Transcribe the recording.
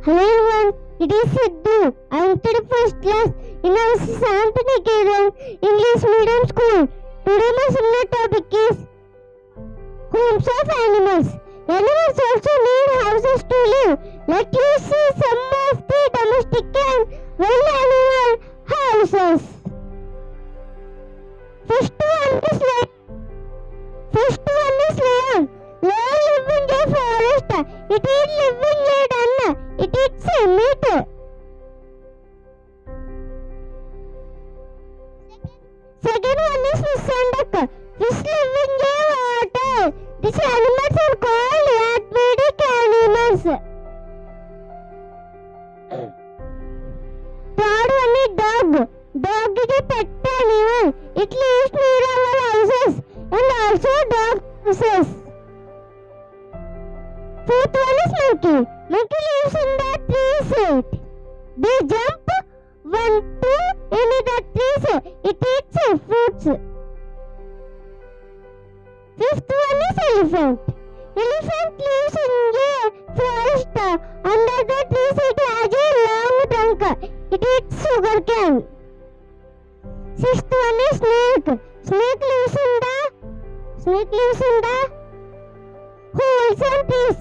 Hello everyone, it is Sidhu. I am to the first class in our Santaniketan English Medium School. Today my seminar topic is homes of animals. Animals also need houses to live. Let us see some of the domestic and wild animal houses. First one is lion. Lion lives in a forest. It is living a den. It eats meat. Second one is fish and duck. Fish live in the water. These animals are called aquatic animals. Third one is dog. Dog is a pet animal. It lives near our houses and also dog houses. Fourth one is monkey. Monkey lives in the trees. They jump one, two in the trees. It eats fruits. Fifth one is elephant. Elephant lives in the forest. Under the trees it has a long trunk. It eats sugar cane. Sixth one is snake. Snake lives in the holes and trees.